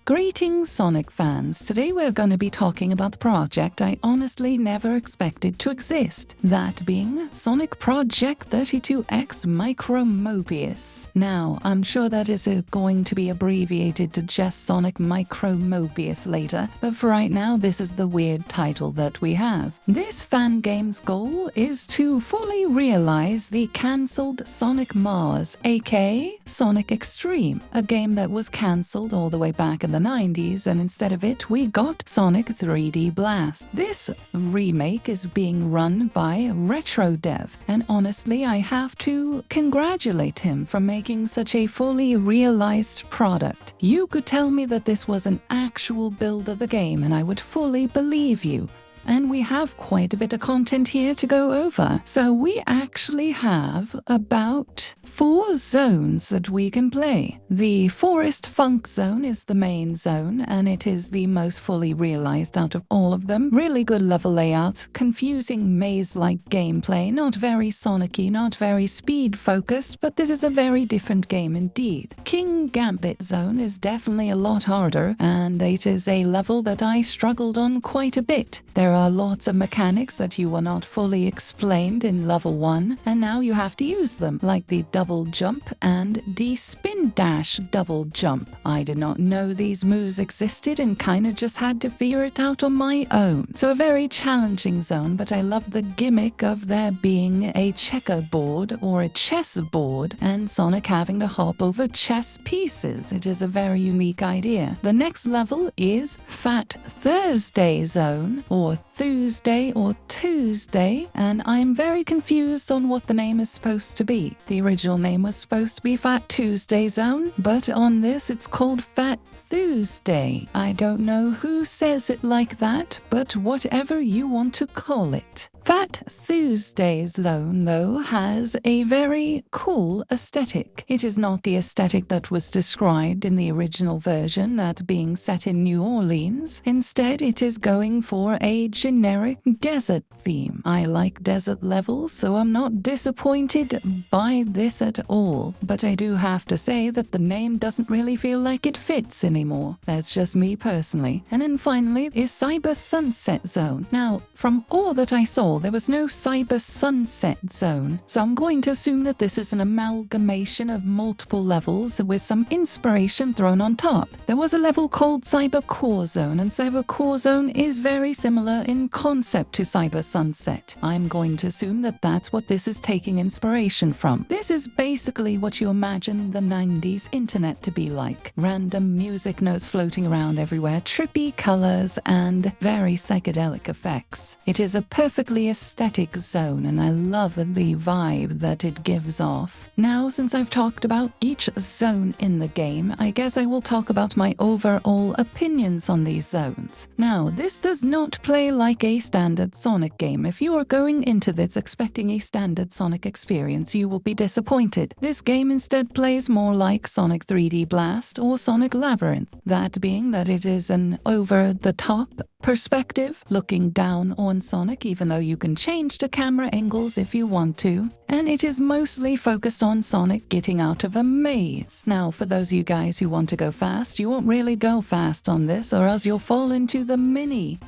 Greetings Sonic fans, today we're going to be talking about the project I honestly never expected to exist, that being Sonic Project 32X Micro Mobius. Now, I'm sure that is going to be abbreviated to just Sonic Micro Mobius later, but for right now this is the weird title that we have. This fan game's goal is to fully realize the cancelled Sonic Mars, aka Sonic Extreme, a game that was cancelled all the way back in the 90s, and instead of it we got Sonic 3D Blast. This remake is being run by RetroDev, and honestly I have to congratulate him for making such a fully realized product. You could tell me that this was an actual build of the game and I would fully believe you. And we have quite a bit of content here to go over. So we actually have about 4 zones that we can play. The Forest Funk Zone is the main zone, and it is the most fully realized out of all of them. Really good level layout, confusing maze-like gameplay, not very Sonic-y, not very speed-focused, but this is a very different game indeed. King Gambit Zone is definitely a lot harder, and it is a level that I struggled on quite a bit. There are lots of mechanics that you were not fully explained in level 1, and now you have to use them, like the double jump and the spin dash double jump. I did not know these moves existed and kinda just had to figure it out on my own. So a very challenging zone, but I love the gimmick of there being a checkerboard or a chess board and Sonic having to hop over chess pieces. It is a very unique idea. The next level is Fat Thursday Zone, or Tuesday or Tuesday, and I'm very confused on what the name is supposed to be. The original name was supposed to be Fat Tuesday Zone, but on this it's called Fat Tuesday. I don't know who says it like that, but whatever you want to call it. Fat Tuesday Zone, though, has a very cool aesthetic. It is not the aesthetic that was described in the original version, that being set in New Orleans. Instead, it is going for a generic desert theme. I like desert levels, so I'm not disappointed by this at all. But I do have to say that the name doesn't really feel like it fits anymore. That's just me personally. And then finally is Cyber Sunset Zone. Now, from all that I saw, there was no Cyber Sunset Zone, so I'm going to assume that this is an amalgamation of multiple levels with some inspiration thrown on top. There was a level called Cyber Core Zone, and Cyber Core Zone is very similar in concept to Cyber Sunset. I'm going to assume that that's what this is taking inspiration from. This is basically what you imagine the 90s internet to be like. Random music notes floating around everywhere, trippy colors, and very psychedelic effects. It is a perfectly aesthetic zone, and I love the vibe that it gives off. Now, since I've talked about each zone in the game, I guess I will talk about my overall opinions on these zones. Now, this does not play like a standard Sonic game. If you are going into this expecting a standard Sonic experience, you will be disappointed. This game instead plays more like Sonic 3D Blast or Sonic Labyrinth, that being that it is an over-the-top perspective, looking down on Sonic, even though you can change the camera angles if you want to, and it is mostly focused on Sonic getting out of a maze. Now, for those of you guys who want to go fast, you won't really go fast on this, or else you'll fall into the many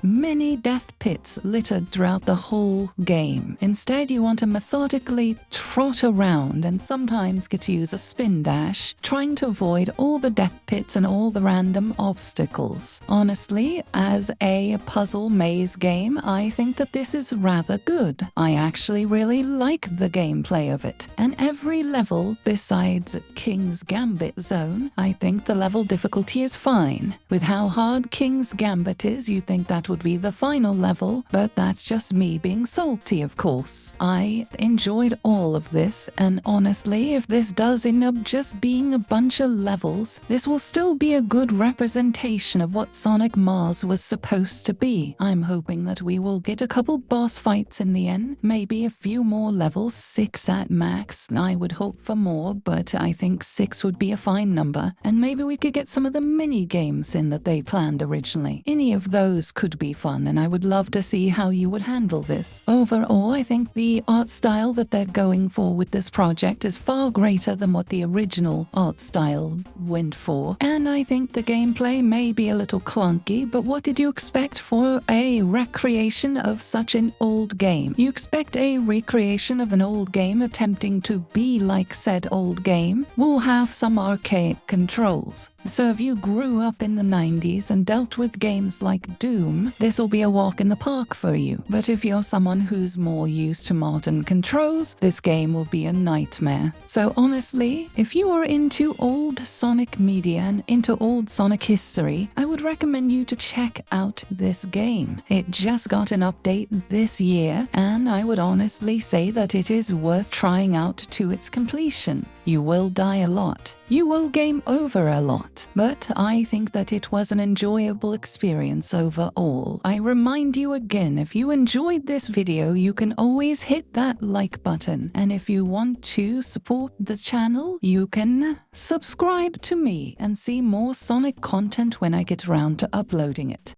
death pits littered throughout the whole game. Instead, you want to methodically trot around and sometimes get to use a spin dash, trying to avoid all the death pits and all the random obstacles. Honestly, as a puzzle maze game, I think that this is rather good. I actually really like the gameplay of it. And every level besides King's Gambit Zone, I think the level difficulty is fine. With how hard King's Gambit is, you think that would be the final level, but that's just me being salty, of course. I enjoyed all of this, and honestly, if this does end up just being a bunch of levels, this will still be a good representation of what Sonic Mars was supposed deserves to be. I'm hoping that we will get a couple boss fights in the end, maybe a few more levels, 6 at max. I would hope for more, but I think 6 would be a fine number, and maybe we could get some of the mini games in that they planned originally. Any of those could be fun, and I would love to see how you would handle this. Overall, I think the art style that they're going for with this project is far greater than what the original art style went for, and I think the gameplay may be a little clunky, but what did you expect for a recreation of such an old game? You expect a recreation of an old game attempting to be like said old game will have some archaic controls. So if you grew up in the 90s and dealt with games like Doom, this will be a walk in the park for you. But if you're someone who's more used to modern controls, this game will be a nightmare. So honestly, if you are into old Sonic media and into old Sonic history, I would recommend you to check out this game. It just got an update this year, and I would honestly say that it is worth trying out to its completion. You will die a lot. You will game over a lot, but I think that it was an enjoyable experience overall. I remind you again, if you enjoyed this video, you can always hit that like button. And if you want to support the channel, you can subscribe to me and see more Sonic content when I get around to uploading it.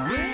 Huh?